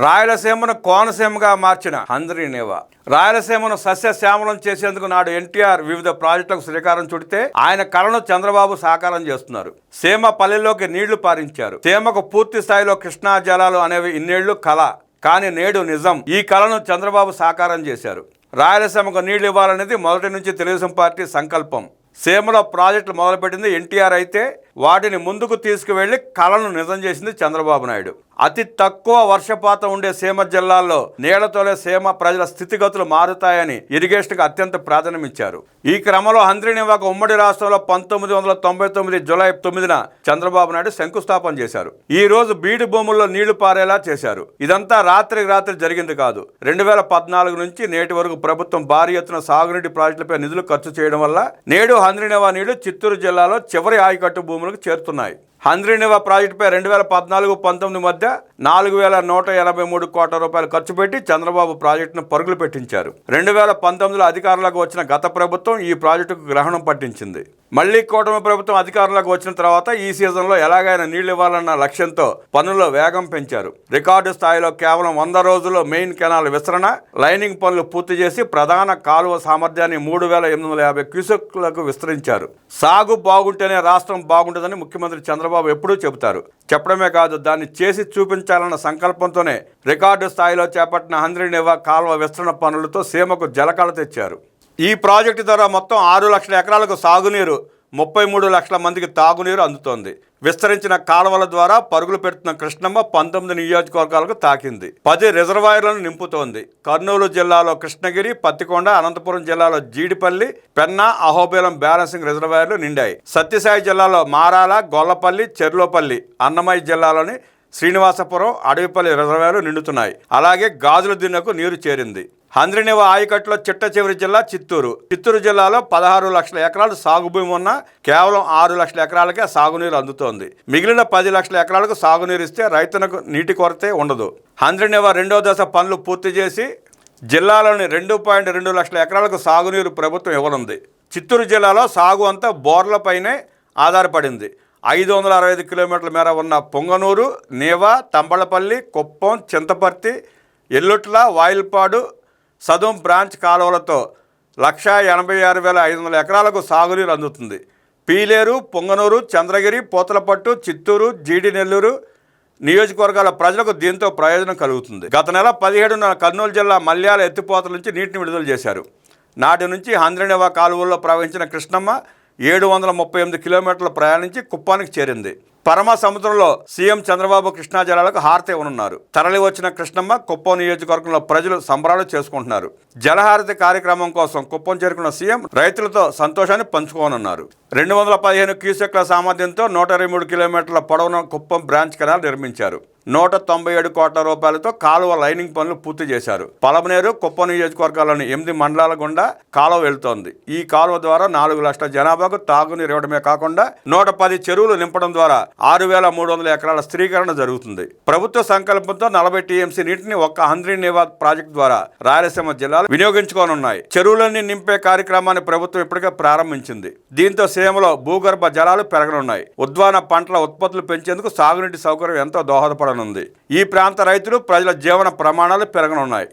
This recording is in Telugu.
రాయలసీమను కోనసీమగా మార్చిన హంద్రీనేవా. రాయలసీమను సస్యశ్యామలం చేసేందుకు నాడు ఎన్టీఆర్ వివిధ ప్రాజెక్టులకు శ్రీకారం చుడితే ఆయన కలను చంద్రబాబు సాకారం చేస్తున్నారు. సీమ పల్లెల్లోకి నీళ్లు పారించారు. సీమకు పూర్తి స్థాయిలో కృష్ణా జలాలు అనేవి ఇన్నేళ్లు కళ, కానీ నేడు నిజం. ఈ కళను చంద్రబాబు సాకారం చేశారు. రాయలసీమకు నీళ్లు ఇవ్వాలనేది మొదటి నుంచి తెలుగుదేశం పార్టీ సంకల్పం. సీమలో ప్రాజెక్టులు మొదలుపెట్టింది ఎన్టీఆర్ అయితే వాటిని ముందుకు తీసుకువెళ్లి కళను నిజం చేసింది చంద్రబాబు నాయుడు. అతి తక్కువ వర్షపాతం ఉండే సీమ జిల్లాల్లో నీళ్లతోనే సీమ ప్రజల స్థితిగతులు మారుతాయని ఇరిగేషన్కు అత్యంత ప్రాధాన్యమిచ్చారు. ఈ క్రమంలో హంద్రీనేవాకు ఉమ్మడి రాష్ట్రంలో 1999 జూలై 9న చంద్రబాబు నాయుడు శంకుస్థాపన చేశారు. ఈ రోజు బీడు భూముల్లో నీళ్లు పారేలా చేశారు. ఇదంతా రాత్రికి రాత్రి జరిగింది కాదు. 2014 నుంచి నేటి వరకు ప్రభుత్వం భారీ ఎత్తున సాగునీటి ప్రాజెక్టులపై నిధులు ఖర్చు చేయడం వల్ల నేడు హంద్రీనేవా నీళ్లు చిత్తూరు జిల్లాలో చివరి ఆయకట్టు భూములకు చేరుతున్నాయి. హంద్రీనేవా ప్రాజెక్టుపై 2014-19 మధ్య 4183 కోట్ల రూపాయలు ఖర్చు పెట్టి చంద్రబాబు ప్రాజెక్టును పరుగులు పెట్టించారు. 2019లో అధికారంలోకి వచ్చిన గత ప్రభుత్వం ఈ ప్రాజెక్టుకు గ్రహణం పట్టించింది. మళ్లీ కూటమి ప్రభుత్వం అధికారంలోకి వచ్చిన తర్వాత ఈ సీజన్లో ఎలాగైనా నీళ్లు ఇవ్వాలన్న లక్ష్యంతో పనుల్లో వేగం పెంచారు. రికార్డు స్థాయిలో కేవలం 100 రోజుల్లో మెయిన్ కెనాల్ విస్తరణ, లైనింగ్ పనులు పూర్తి చేసి ప్రధాన కాలువ సామర్థ్యాన్ని 3850 క్యూసెక్లకు విస్తరించారు. సాగు బాగుంటేనే రాష్ట్రం బాగుంటుందని ముఖ్యమంత్రి చంద్రబాబు ఎప్పుడూ చెబుతారు. చెప్పడమే కాదు, దాన్ని చేసి చూపించాలన్న సంకల్పంతోనే రికార్డు స్థాయిలో చేపట్టిన హంద్రీనేవా కాలువ విస్తరణ పనులతో సీమకు జలకళ తెచ్చారు. ఈ ప్రాజెక్టు ద్వారా మొత్తం 6 లక్షల ఎకరాలకు సాగునీరు, 33 లక్షల మందికి తాగునీరు అందుతోంది. విస్తరించిన కాలువల ద్వారా పరుగులు పెడుతున్న కృష్ణమ్మ 19 నియోజకవర్గాలకు తాకింది. 10 రిజర్వాయర్లను నింపుతోంది. కర్నూలు జిల్లాలో కృష్ణగిరి, పత్తికొండ, అనంతపురం జిల్లాలో జీడిపల్లి, పెన్నా, అహోబిలం బ్యాలెన్సింగ్ రిజర్వాయర్లు నిండాయి. సత్యసాయి జిల్లాలో మారాల, గొల్లపల్లి, చెర్లోపల్లి, అన్నమయ్య జిల్లాలోని శ్రీనివాసపురం, అడవిపల్లి రిజర్వాయర్లు నిండుతున్నాయి. అలాగే గాజుల దిన్నెకు నీరు చేరింది. హంద్రీనేవా ఆయకట్టులో చిట్ట చివరి జిల్లా చిత్తూరు. చిత్తూరు జిల్లాలో 16 లక్షల ఎకరాలు సాగు భూమి ఉన్నా కేవలం 6 లక్షల ఎకరాలకే సాగునీరు అందుతోంది. మిగిలిన 10 లక్షల ఎకరాలకు సాగునీరు ఇస్తే రైతులకు నీటి కొరతే ఉండదు. హంద్రీనేవా రెండో దశ పనులు పూర్తి చేసి జిల్లాలోని 2.2 లక్షల ఎకరాలకు సాగునీరు ప్రభుత్వం ఇవ్వనుంది. చిత్తూరు జిల్లాలో సాగు అంతా బోర్లపైనే ఆధారపడింది. 565 కిలోమీటర్ల మేర ఉన్న పొంగనూరు, నేవా, తంబళపల్లి, కుప్పం, చింతపర్తి, ఎల్లుట్ల, వాయిల్పాడు, సదుం బ్రాంచ్ కాలువలతో 186,500 ఎకరాలకు సాగునీరు అందుతుంది. పీలేరు, పొంగనూరు, చంద్రగిరి, పూతలపట్టు, చిత్తూరు, జీడి నెల్లూరు నియోజకవర్గాల ప్రజలకు దీంతో ప్రయోజనం కలుగుతుంది. గత నెల 17న కర్నూలు జిల్లా మల్యాల ఎత్తిపోతల నుంచి నీటిని విడుదల చేశారు. నాటి నుంచి హంద్రీనేవా కాలువల్లో ప్రవహించిన కృష్ణమ్మ 738 కిలోమీటర్లు ప్రయాణించి కుప్పానికి చేరింది. పరమ సముద్రంలో సీఎం చంద్రబాబు కృష్ణా జలాలకు హారతి ఇవ్వనున్నారు. తరలి వచ్చిన కృష్ణమ్మ కుప్పం నియోజకవర్గంలో ప్రజలు సంబరాలు చేసుకుంటున్నారు. జలహారతి కార్యక్రమం కోసం కుప్పం చేరుకున్న సీఎం రైతులతో సంతోషాన్ని పంచుకోనున్నారు. 215 క్యూసెక్ల సామర్థ్యంతో 123 కిలోమీటర్ల పొడవున కుప్పం బ్రాంచ్ కెనాల్ నిర్మించారు. 197 కోట్ల రూపాయలతో కాలువ లైనింగ్ పనులు పూర్తి చేశారు. పలమనేరు, కుప్పం నియోజకవర్గాల్లోని 8 మండలాల గుండా కాలువ వెళ్తోంది. ఈ కాలువ ద్వారా 4 లక్షల జనాభాకు తాగునీరు ఇవ్వడమే కాకుండా 110 చెరువులు నింపడం ద్వారా 6,300 ఎకరాల స్థిరీకరణ జరుగుతుంది. ప్రభుత్వ సంకల్పంతో 40 టీఎంసీ నీటిని ఒక్క హంద్రీనేవా ప్రాజెక్టు ద్వారా రాయలసీమ జిల్లాలు వినియోగించుకోనున్నాయి. చెరువులన్నీ నింపే కార్యక్రమాన్ని ప్రభుత్వం ఇప్పటికే ప్రారంభించింది. దీంతో సీమలో భూగర్భ జలాలు పెరగనున్నాయి. ఉద్వాన పంటల ఉత్పత్తులు పెంచేందుకు సాగునీటి సౌకర్యం ఎంతో దోహదపడనుంది. ఈ ప్రాంత రైతులు, ప్రజల జీవన ప్రమాణాలు పెరగనున్నాయి.